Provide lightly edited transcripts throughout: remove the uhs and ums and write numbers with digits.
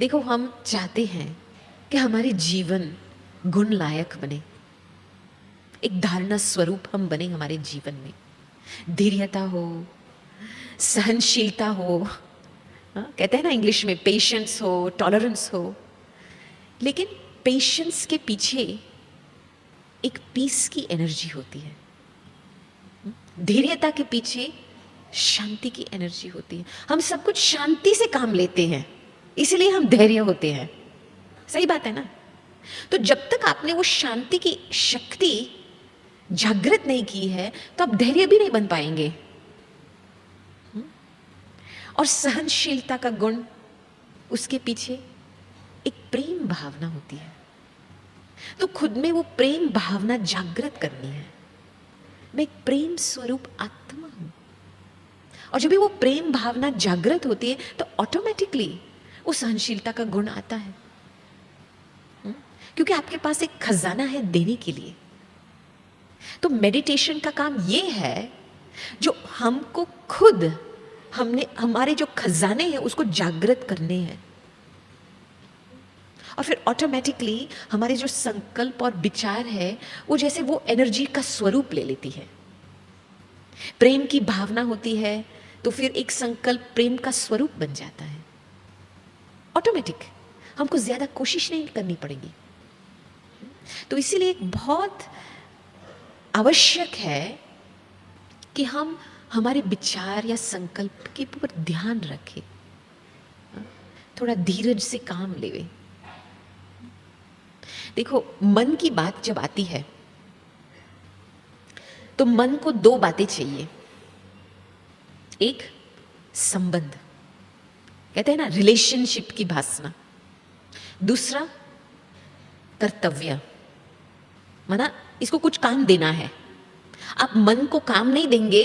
देखो, हम चाहते हैं कि हमारे जीवन गुण लायक बने, एक धारणा स्वरूप हम बने हमारे जीवन में। धैर्यता हो, सहनशीलता हो, कहते हैं ना इंग्लिश में पेशेंस हो, टॉलरेंस हो। लेकिन पेशेंस के पीछे एक पीस की एनर्जी होती है, धैर्यता के पीछे शांति की एनर्जी होती है। हम सब कुछ शांति से काम लेते हैं, इसलिए हम धैर्य होते हैं। सही बात है ना? तो जब तक आपने वो शांति की शक्ति जागृत नहीं की है, तो आप धैर्य भी नहीं बन पाएंगे। और सहनशीलता का गुण, उसके पीछे एक प्रेम भावना होती है। तो खुद में वो प्रेम भावना जागृत करनी है। मैं एक प्रेम स्वरूप आत्मा हूं, और जब भी वो प्रेम भावना जागृत होती है तो ऑटोमेटिकली वो सहनशीलता का गुण आता है, क्योंकि आपके पास एक खजाना है देने के लिए। तो मेडिटेशन का काम ये है जो हमको खुद हमारे जो खजाने हैं उसको जागृत करने हैं, और फिर ऑटोमेटिकली हमारे जो संकल्प और विचार है वो जैसे वो एनर्जी का स्वरूप ले लेती है। प्रेम की भावना होती है तो फिर एक संकल्प प्रेम का स्वरूप बन जाता है। ऑटोमेटिक, हमको ज्यादा कोशिश नहीं करनी पड़ेगी। तो इसीलिए एक बहुत आवश्यक है कि हम हमारे विचार या संकल्प के ऊपर ध्यान रखें, थोड़ा धीरज से काम लेवे। देखो, मन की बात जब आती है तो मन को दो बातें चाहिए। एक संबंध, कहते हैं ना रिलेशनशिप की भावना। दूसरा कर्तव्य, माना इसको कुछ काम देना है। आप मन को काम नहीं देंगे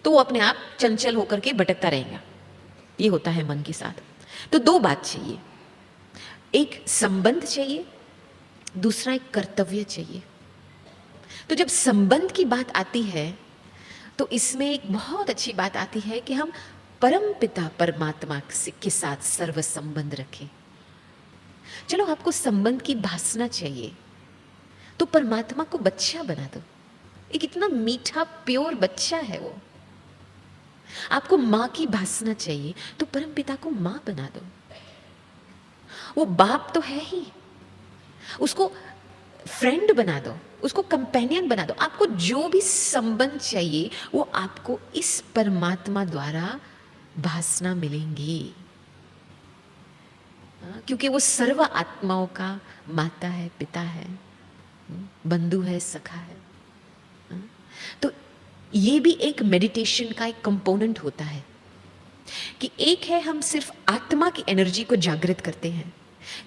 तो वो अपने आप चंचल होकर के भटकता रहेगा। ये होता है मन के साथ। तो दो बात चाहिए, एक संबंध चाहिए, दूसरा एक कर्तव्य चाहिए। तो जब संबंध की बात आती है तो इसमें एक बहुत अच्छी बात आती है कि हम परम पिता परमात्मा के साथ सर्व संबंध रखें। चलो, आपको संबंध की भासना चाहिए तो परमात्मा को बच्चा बना दो। एक इतना मीठा प्योर बच्चा है वो। आपको मां की भासना चाहिए तो परम पिता को मां बना दो। वो बाप तो है ही, उसको फ्रेंड बना दो, उसको कंपेनियन बना दो। आपको जो भी संबंध चाहिए वो आपको इस परमात्मा द्वारा भासना मिलेंगी, क्योंकि वो सर्व आत्माओं का माता है, पिता है, बंधु है, सखा है। तो ये भी एक मेडिटेशन का एक कंपोनेंट होता है कि एक है हम सिर्फ आत्मा की एनर्जी को जागृत करते हैं,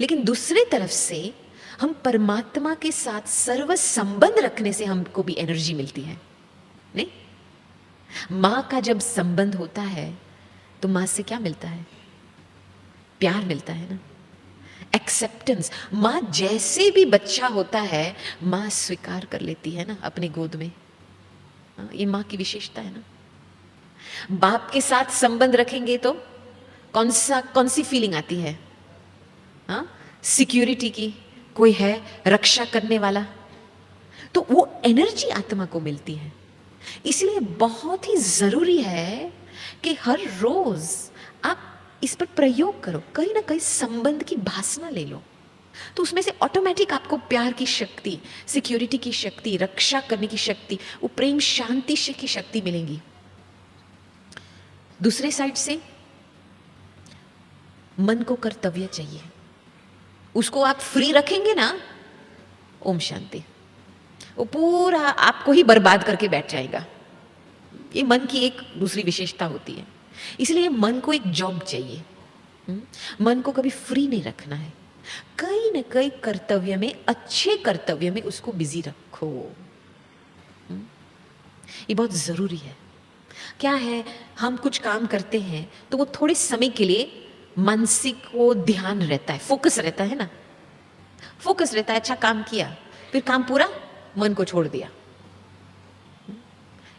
लेकिन दूसरे तरफ से हम परमात्मा के साथ सर्व संबंध रखने से हमको भी एनर्जी मिलती है। नहीं, मां का जब संबंध होता है तो मां से क्या मिलता है? प्यार मिलता है ना, एक्सेप्टेंस। मां जैसे भी बच्चा होता है मां स्वीकार कर लेती है ना अपने गोद में। ये मां की विशेषता है ना। बाप के साथ संबंध रखेंगे तो कौन सी फीलिंग आती है? सिक्योरिटी की, कोई है रक्षा करने वाला, तो वो एनर्जी आत्मा को मिलती है। इसलिए बहुत ही जरूरी है कि हर रोज आप इस पर प्रयोग करो, कहीं ना कहीं संबंध की भासना ले लो, तो उसमें से ऑटोमेटिक आपको प्यार की शक्ति, सिक्योरिटी की शक्ति, रक्षा करने की शक्ति, वो प्रेम शांति की शक्ति मिलेगी। दूसरे साइड से मन को कर्तव्य चाहिए, उसको आप फ्री रखेंगे ना, ओम शांति, वो पूरा आपको ही बर्बाद करके बैठ जाएगा। ये मन की एक दूसरी विशेषता होती है। इसलिए मन को एक जॉब चाहिए। मन को कभी फ्री नहीं रखना है, कहीं ना कहीं कर्तव्य में, अच्छे कर्तव्य में उसको बिजी रखो। ये बहुत जरूरी है। क्या है, हम कुछ काम करते हैं तो वो थोड़े समय के लिए मानसिक वो ध्यान रहता है, फोकस रहता है ना, फोकस रहता है। अच्छा काम किया, फिर काम पूरा, मन को छोड़ दिया।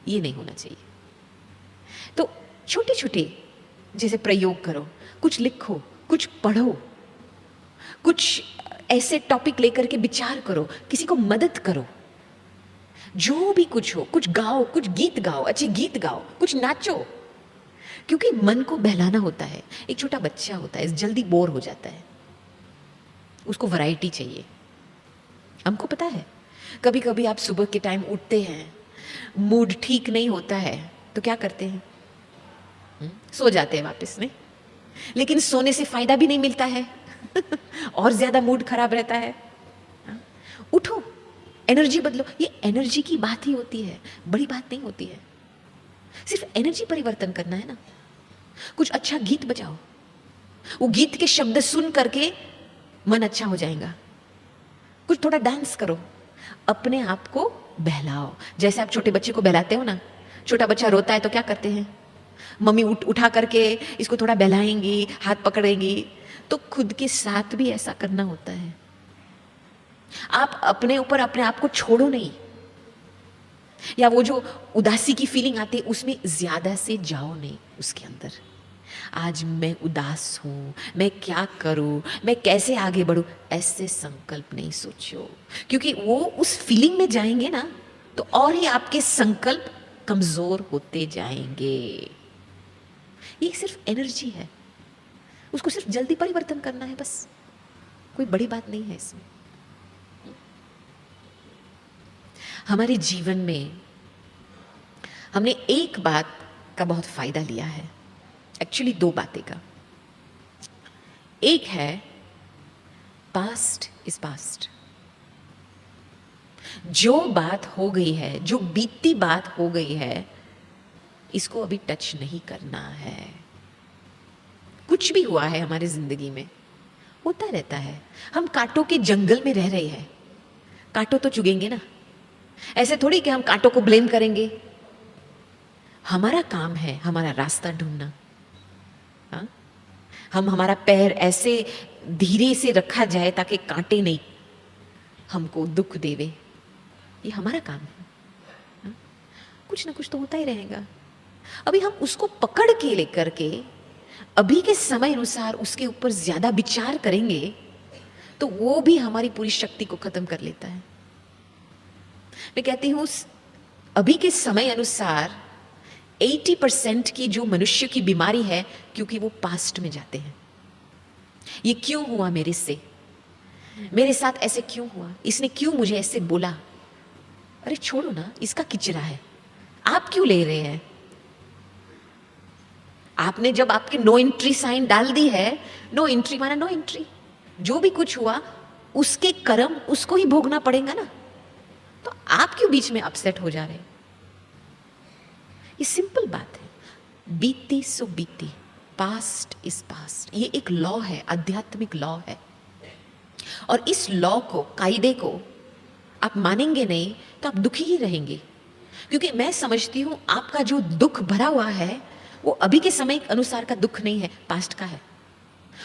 ये नहीं होना चाहिए। तो छोटे छोटे जैसे प्रयोग करो, कुछ लिखो, कुछ पढ़ो, कुछ ऐसे टॉपिक लेकर के विचार करो, किसी को मदद करो, जो भी कुछ हो, कुछ गाओ, कुछ गीत गाओ, अच्छे गीत गाओ, कुछ नाचो, क्योंकि मन को बहलाना होता है। एक छोटा बच्चा होता है, जल्दी बोर हो जाता है, उसको वैरायटी चाहिए। हमको पता है, कभी कभी आप सुबह के टाइम उठते हैं, मूड ठीक नहीं होता है, तो क्या करते हैं? सो जाते हैं वापस में। लेकिन सोने से फायदा भी नहीं मिलता है और ज्यादा मूड खराब रहता है। उठो, एनर्जी बदलो। ये एनर्जी की बात ही होती है, बड़ी बात नहीं होती है। सिर्फ एनर्जी परिवर्तन करना है ना। कुछ अच्छा गीत बजाओ, वो गीत के शब्द सुन करके मन अच्छा हो जाएगा। कुछ थोड़ा डांस करो, अपने आप को बहलाओ। जैसे आप छोटे बच्चे को बहलाते हो ना, छोटा बच्चा रोता है तो क्या करते हैं? मम्मी उठा करके इसको थोड़ा बहलाएंगी, हाथ पकड़ेंगी। तो खुद के साथ भी ऐसा करना होता है। आप अपने ऊपर अपने आप को छोड़ो नहीं, या वो जो उदासी की फीलिंग आती है उसमें ज्यादा से जाओ नहीं उसके अंदर। आज मैं उदास हूं, मैं क्या करूं, मैं कैसे आगे बढ़ूं, ऐसे संकल्प नहीं सोचो, क्योंकि वो उस फीलिंग में जाएंगे ना तो और ही आपके संकल्प कमजोर होते जाएंगे। ये सिर्फ एनर्जी है, उसको सिर्फ जल्दी परिवर्तन करना है, बस कोई बड़ी बात नहीं है इसमें। हमारे जीवन में हमने एक बात का बहुत फायदा लिया है, एक्चुअली दो बातें का। एक है पास्ट इज पास्ट। जो बात हो गई है, जो बीती बात हो गई है, इसको अभी टच नहीं करना है। कुछ भी हुआ है हमारी जिंदगी में, होता रहता है। हम कांटों के जंगल में रह रहे हैं, कांटों तो चुगेंगे ना। ऐसे थोड़ी कि हम कांटों को ब्लेम करेंगे। हमारा काम है हमारा रास्ता ढूंढना। हाँ? हम हमारा पैर ऐसे धीरे से रखा जाए ताकि कांटे नहीं हमको दुख देवे, ये हमारा काम है। हाँ? कुछ ना कुछ तो होता ही रहेगा। अभी हम उसको पकड़ के लेकर के अभी के समय अनुसार उसके ऊपर ज्यादा विचार करेंगे तो वो भी हमारी पूरी शक्ति को खत्म कर लेता है। मैं कहती हूं अभी के समय अनुसार 80% की जो मनुष्य की बीमारी है, क्योंकि वो पास्ट में जाते हैं। ये क्यों हुआ मेरे से, मेरे साथ ऐसे क्यों हुआ, इसने क्यों मुझे ऐसे बोला। अरे छोड़ो ना, इसका किचरा है, आप क्यों ले रहे हैं? आपने जब आपके नो एंट्री साइन डाल दी है, नो एंट्री माना नो एंट्री। जो भी कुछ हुआ उसके कर्म उसको ही भोगना पड़ेगा ना। तो आप क्यों बीच में अपसेट हो जा रहे हैं? ये सिंपल बात है, बीती सो बीती, पास्ट इज पास्ट। ये एक लॉ है, आध्यात्मिक लॉ है। और इस लॉ को, कायदे को आप मानेंगे नहीं तो आप दुखी ही रहेंगे। क्योंकि मैं समझती हूं आपका जो दुख भरा हुआ है वो अभी के समय के अनुसार का दुख नहीं है, पास्ट का है।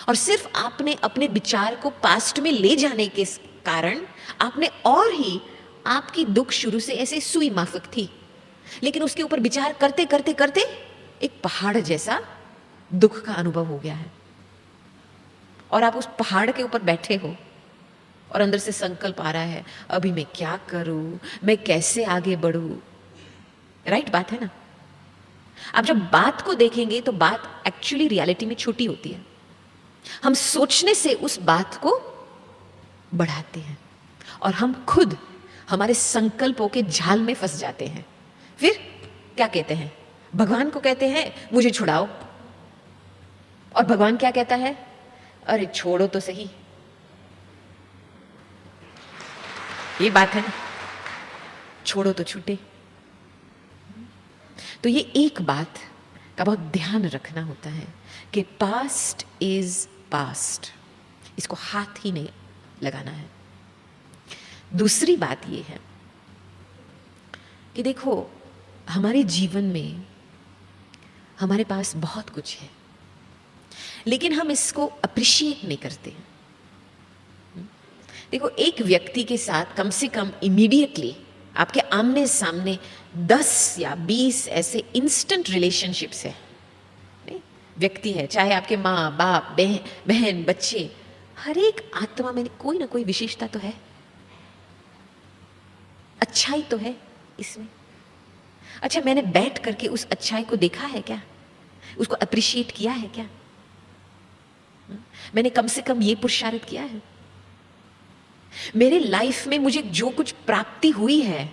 और सिर्फ आपने अपने विचार को पास्ट में ले जाने के कारण आपने और ही, आपकी दुख शुरू से ऐसे सुई माफिक थी, लेकिन उसके ऊपर विचार करते करते करते एक पहाड़ जैसा दुख का अनुभव हो गया है। और आप उस पहाड़ के ऊपर बैठे हो और अंदर से संकल्प आ रहा है, अभी मैं क्या करूं, मैं कैसे आगे बढ़ूं। राइट बात है ना? आप जब बात को देखेंगे तो बात एक्चुअली रियलिटी में छोटी होती है। हम सोचने से उस बात को बढ़ाते हैं और हम खुद हमारे संकल्पों के जाल में फंस जाते हैं। फिर क्या कहते हैं? भगवान को कहते हैं मुझे छुड़ाओ, और भगवान क्या कहता है? अरे छोड़ो तो सही। ये बात है ना, छोड़ो तो छूटे। तो ये एक बात का बहुत ध्यान रखना होता है कि पास्ट इज पास्ट, इसको हाथ ही नहीं लगाना है। दूसरी बात ये है कि देखो, हमारे जीवन में हमारे पास बहुत कुछ है, लेकिन हम इसको अप्रिशिएट नहीं करते। देखो, एक व्यक्ति के साथ कम से कम इमीडिएटली आपके आमने सामने 10 या 20 ऐसे इंस्टेंट रिलेशनशिप्स है। व्यक्ति है, चाहे आपके माँ बाप बहन बच्चे, हर एक आत्मा में कोई ना कोई विशेषता तो है, अच्छाई तो है इसमें। अच्छा, मैंने बैठ करके उस अच्छाई को देखा है क्या? उसको अप्रिशिएट किया है क्या? मैंने कम से कम ये पुरुषार्थ किया है। मेरे लाइफ में मुझे जो कुछ प्राप्ति हुई है,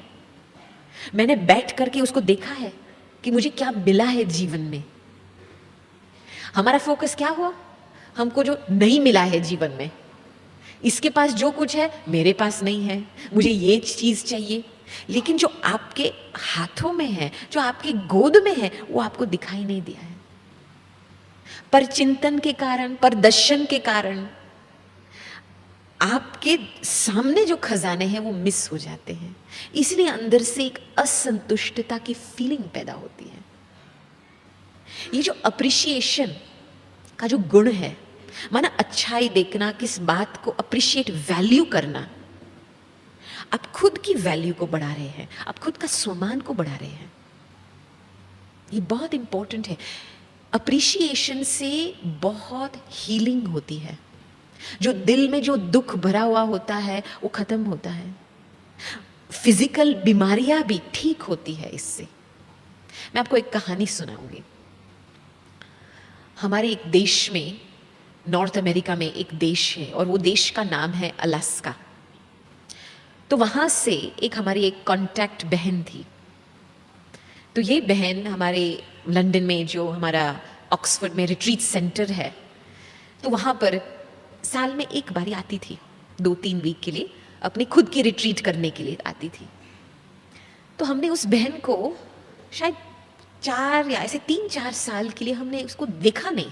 मैंने बैठ करके उसको देखा है कि मुझे क्या मिला है जीवन में। हमारा फोकस क्या हुआ? हमको जो नहीं मिला है जीवन में, इसके पास जो कुछ है मेरे पास नहीं है, मुझे ये चीज चाहिए। लेकिन जो आपके हाथों में है, जो आपकी गोद में है, वो आपको दिखाई नहीं दिया है। पर चिंतन के कारण, पर दर्शन के कारण आपके सामने जो खजाने हैं वो मिस हो जाते हैं। इसलिए अंदर से एक असंतुष्टता की फीलिंग पैदा होती है। ये जो अप्रिशिएशन का जो गुण है, माना अच्छाई देखना, किस बात को अप्रिशिएट, वैल्यू करना, आप खुद की वैल्यू को बढ़ा रहे हैं, आप खुद का सम्मान को बढ़ा रहे हैं। ये बहुत इंपॉर्टेंट है। अप्रिशिएशन से बहुत हीलिंग होती है। जो दिल में जो दुख भरा हुआ होता है वो खत्म होता है। फिजिकल बीमारियां भी ठीक होती है इससे। मैं आपको एक कहानी सुनाऊंगी। हमारे एक देश में, नॉर्थ अमेरिका में एक देश है और वो देश का नाम है अलास्का। तो वहां से एक हमारी एक कांटेक्ट बहन थी। तो ये बहन हमारे लंदन में जो हमारा ऑक्सफोर्ड में रिट्रीट सेंटर है, तो वहाँ पर साल में एक बारी आती थी, 2-3 वीक के लिए अपनी खुद की रिट्रीट करने के लिए आती थी। तो हमने उस बहन को शायद 4 या ऐसे 3-4 साल के लिए हमने उसको देखा नहीं।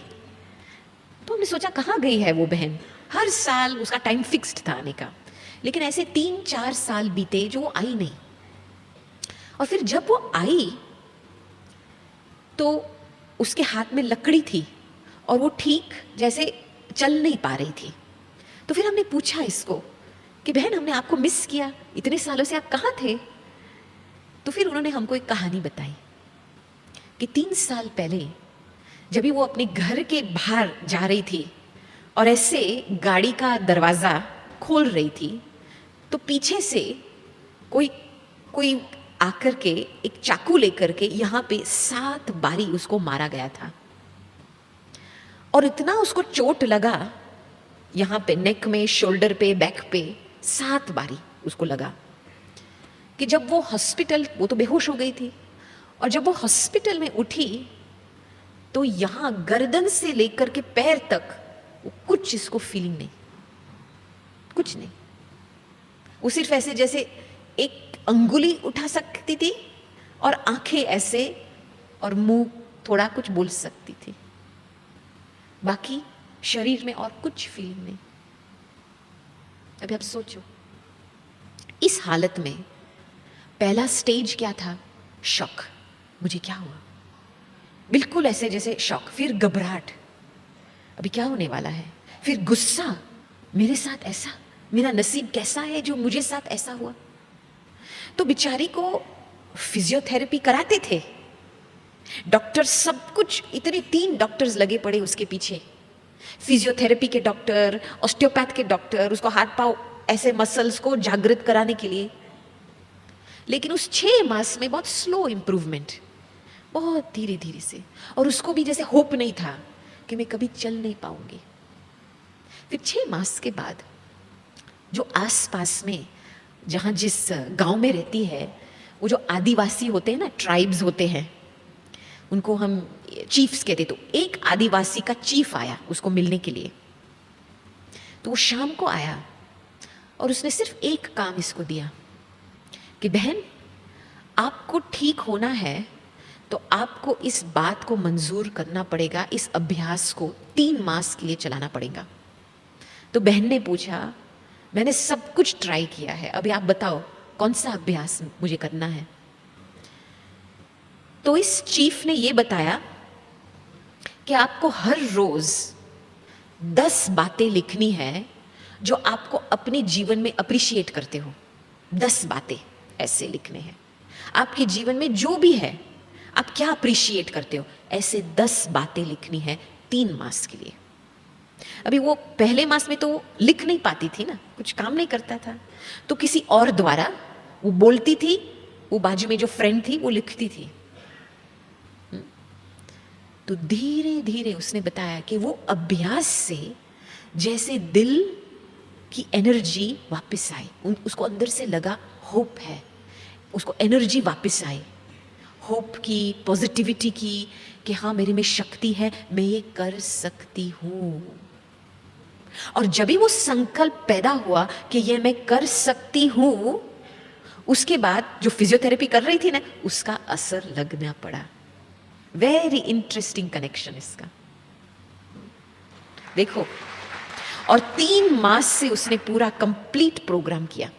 तो हमने सोचा कहाँ गई है वो बहन। हर साल उसका टाइम फिक्स्ड था आने का, लेकिन ऐसे 3-4 साल बीते जो वो आई नहीं। और फिर जब वो आई तो उसके हाथ में लकड़ी थी और वो ठीक जैसे चल नहीं पा रही थी। तो फिर हमने पूछा इसको कि बहन, हमने आपको मिस किया, इतने सालों से आप कहाँ थे? तो फिर उन्होंने हमको एक कहानी बताई कि 3 साल पहले जब भी वो अपने घर के बाहर जा रही थी और ऐसे गाड़ी का दरवाज़ा खोल रही थी, तो पीछे से कोई आकर के एक चाकू लेकर के यहाँ पे 7 बारी उसको मारा गया था। और इतना उसको चोट लगा, यहाँ पे नेक में, शोल्डर पे, बैक पे 7 बारी उसको लगा कि जब वो हॉस्पिटल, वो तो बेहोश हो गई थी, और जब वो हॉस्पिटल में उठी तो यहाँ गर्दन से लेकर के पैर तक वो कुछ इसको फीलिंग नहीं, कुछ नहीं। वो सिर्फ ऐसे जैसे एक अंगुली उठा सकती थी और आंखें ऐसे और मुंह थोड़ा कुछ बोल सकती थी, बाकी शरीर में और कुछ फीलिंग नहीं। अभी आप सोचो, इस हालत में पहला स्टेज क्या था? शॉक। मुझे क्या हुआ? बिल्कुल ऐसे जैसे शॉक, फिर घबराहट, अभी क्या होने वाला है, फिर गुस्सा, मेरे साथ ऐसा, मेरा नसीब कैसा है जो मुझे साथ ऐसा हुआ। तो बेचारी को फिजियोथेरेपी कराते थे डॉक्टर, सब कुछ, इतने 3 डॉक्टर्स लगे पड़े उसके पीछे, फिजियोथेरेपी के डॉक्टर, ऑस्टियोपैथ के डॉक्टर, उसको हाथ पांव ऐसे मसल्स को जागृत कराने के लिए। लेकिन उस 6 मास में बहुत स्लो इम्प्रूवमेंट, बहुत धीरे धीरे से, और उसको भी जैसे होप नहीं था कि मैं कभी चल नहीं पाऊंगी। फिर 6 मास के बाद जो आसपास में, जहाँ जिस गांव में रहती है, वो जो आदिवासी होते हैं ना, ट्राइब्स होते हैं, उनको हम चीफ्स कहते। तो एक आदिवासी का चीफ आया उसको मिलने के लिए। तो वो शाम को आया और उसने सिर्फ एक काम इसको दिया कि बहन, आपको ठीक होना है तो आपको इस बात को मंजूर करना पड़ेगा, इस अभ्यास को 3 मास के लिए चलाना पड़ेगा। तो बहन ने पूछा, मैंने सब कुछ ट्राई किया है, अभी आप बताओ कौन सा अभ्यास मुझे करना है। तो इस चीफ ने ये बताया कि आपको हर रोज 10 बातें लिखनी है जो आपको अपने जीवन में अप्रिशिएट करते हो। 10 बातें ऐसे लिखने हैं। आपके जीवन में जो भी है आप क्या अप्रिशिएट करते हो, ऐसे 10 बातें लिखनी है 3 मास के लिए। अभी वो पहले मास में तो लिख नहीं पाती थी ना, कुछ काम नहीं करता था, तो किसी और द्वारा वो बोलती थी, वो बाजू में जो फ्रेंड थी वो लिखती थी। तो धीरे धीरे उसने बताया कि वो अभ्यास से जैसे दिल की एनर्जी वापस आई, उसको अंदर से लगा होप है, उसको एनर्जी वापस आई, होप की, पॉजिटिविटी की, कि हाँ मेरे में शक्ति है, मैं ये कर सकती हूँ। और जब भी वो संकल्प पैदा हुआ कि ये मैं कर सकती हूँ, उसके बाद जो फिजियोथेरेपी कर रही थी ना, उसका असर लगना पड़ा। वेरी इंटरेस्टिंग कनेक्शन इसका, देखो। और 3 मास से उसने पूरा कंप्लीट प्रोग्राम किया।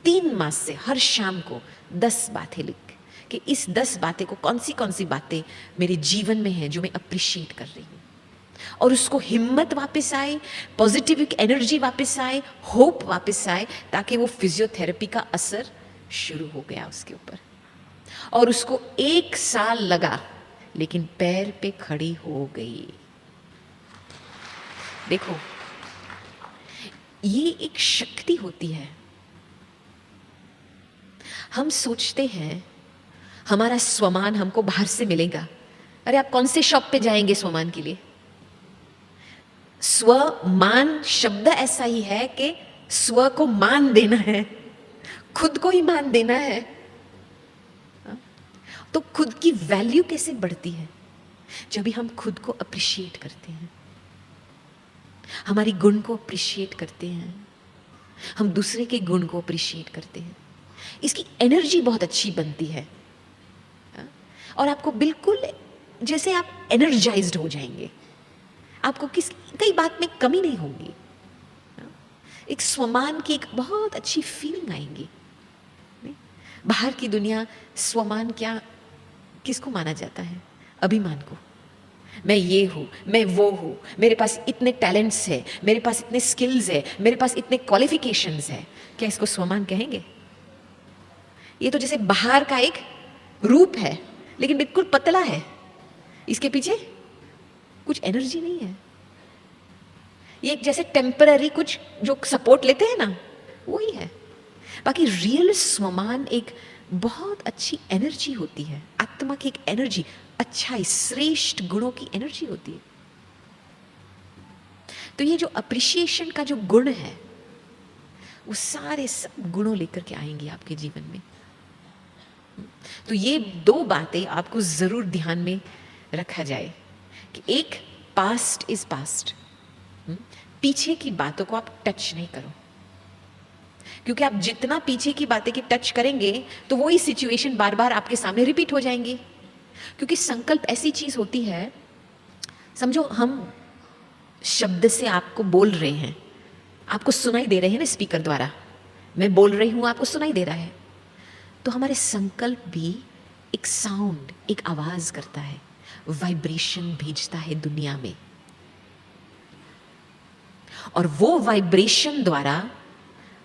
3 मास से हर शाम को 10 बातें लिख कि इस 10 बातें को कौन सी बातें मेरे जीवन में है जो मैं अप्रिशिएट कर रही हूँ, और उसको हिम्मत वापस आए, पॉजिटिव एनर्जी वापस आए, होप वापस आए, ताकि वो फिजियोथेरेपी का असर शुरू हो गया उसके ऊपर। और उसको 1 साल लगा, लेकिन पैर पे खड़ी हो गई। देखो, ये एक शक्ति होती है। हम सोचते हैं हमारा स्वमान हमको बाहर से मिलेगा। अरे आप कौन से शॉप पे जाएंगे स्वमान के लिए? स्वमान शब्द ऐसा ही है कि स्व को मान देना है, खुद को ही मान देना है। तो खुद की वैल्यू कैसे बढ़ती है? जब भी हम खुद को अप्रिशिएट करते हैं, हमारी गुण को अप्रिशिएट करते हैं, हम दूसरे के गुण को अप्रिशिएट करते हैं, इसकी एनर्जी बहुत अच्छी बनती है। और आपको बिल्कुल जैसे आप एनर्जाइज्ड हो जाएंगे, आपको कई बात में कमी नहीं होगी, एक स्वमान की एक बहुत अच्छी फीलिंग आएंगी। बाहर की दुनिया स्वमान क्या, किसको माना जाता है? अभिमान को। मैं ये हूँ, मैं वो हूँ, मेरे पास इतने टैलेंट्स है, मेरे पास इतने स्किल्स है, मेरे पास इतने क्वालिफिकेशंस है, क्या इसको स्वमान कहेंगे? ये तो जैसे बाहर का एक रूप है, लेकिन बिल्कुल पतला है, इसके पीछे कुछ एनर्जी नहीं है। ये एक जैसे टेम्पररी कुछ जो सपोर्ट लेते हैं ना, वही है। बाकी रियल स्वमान एक बहुत अच्छी एनर्जी होती है, आत्मा की एक एनर्जी, अच्छाई, श्रेष्ठ गुणों की एनर्जी होती है। तो ये जो अप्रिशिएशन का जो गुण है, वो सारे सब गुणों लेकर के आएंगे आपके जीवन में। तो ये 2 बातें आपको जरूर ध्यान में रखा जाए कि एक, पास्ट इज पास्ट, पीछे की बातों को आप टच नहीं करो, क्योंकि आप जितना पीछे की बातें की टच करेंगे तो वही सिचुएशन बार बार आपके सामने रिपीट हो जाएंगी। क्योंकि संकल्प ऐसी चीज होती है, समझो हम शब्द से आपको बोल रहे हैं, आपको सुनाई दे रहे हैं ना स्पीकर द्वारा, मैं बोल रही हूं, आपको सुनाई दे रहा है, तो हमारे संकल्प भी एक साउंड, एक आवाज करता है, वाइब्रेशन भेजता है दुनिया में, और वो वाइब्रेशन द्वारा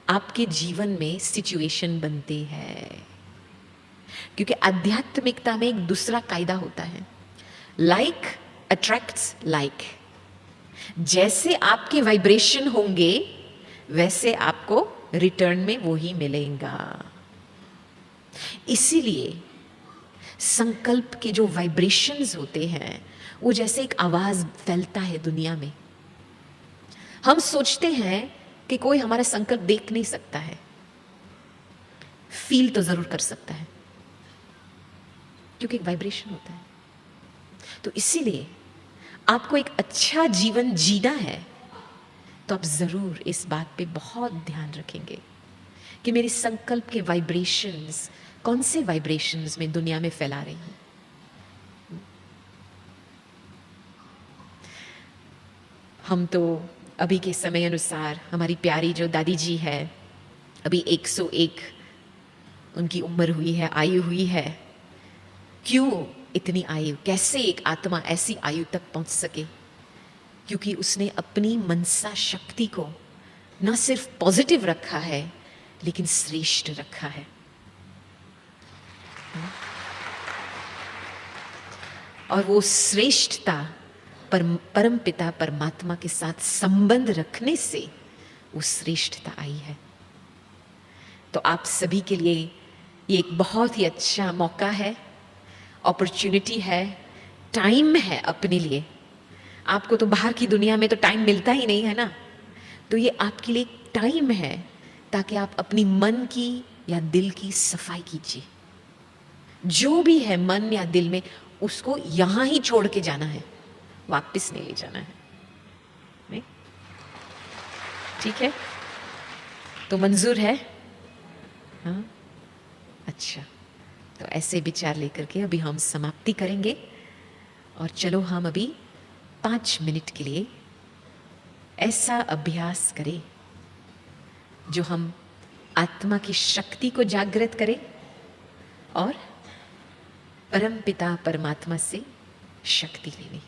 आपके जीवन में सिचुएशन बनते हैं। क्योंकि आध्यात्मिकता में एक दूसरा कायदा होता है, लाइक अट्रैक्ट्स लाइक। जैसे आपके वाइब्रेशन होंगे वैसे आपको रिटर्न में वो ही मिलेगा। इसीलिए संकल्प के जो वाइब्रेशंस होते हैं वो जैसे एक आवाज फैलता है दुनिया में। हम सोचते हैं कि कोई हमारा संकल्प देख नहीं सकता है, फील तो जरूर कर सकता है, क्योंकि एक वाइब्रेशन होता है। तो इसीलिए आपको एक अच्छा जीवन जीना है तो आप जरूर इस बात पे बहुत ध्यान रखेंगे कि मेरे संकल्प के वाइब्रेशंस कौन से वाइब्रेशंस में दुनिया में फैला रही हूं। हम तो अभी के समय अनुसार, हमारी प्यारी जो दादी जी है, अभी 101 उनकी उम्र हुई है, आयु हुई है। क्यों इतनी आयु? कैसे एक आत्मा ऐसी आयु तक पहुंच सके? क्योंकि उसने अपनी मनसा शक्ति को न सिर्फ पॉजिटिव रखा है लेकिन श्रेष्ठ रखा है। और वो श्रेष्ठता परम पिता परमात्मा के साथ संबंध रखने से वो श्रेष्ठता आई है। तो आप सभी के लिए ये एक बहुत ही अच्छा मौका है, अपॉर्चुनिटी है, टाइम है अपने लिए। आपको तो बाहर की दुनिया में तो टाइम मिलता ही नहीं है ना, तो ये आपके लिए टाइम है ताकि आप अपनी मन की या दिल की सफाई कीजिए। जो भी है मन या दिल में, उसको यहां ही छोड़ के जाना है, वापस नहीं ले जाना है। नहीं? ठीक है, तो मंजूर है? हाँ, अच्छा। तो ऐसे विचार लेकर के अभी हम समाप्ति करेंगे और चलो हम अभी 5 मिनट के लिए ऐसा अभ्यास करें जो हम आत्मा की शक्ति को जागृत करें और परम पिता परमात्मा से शक्ति लेने।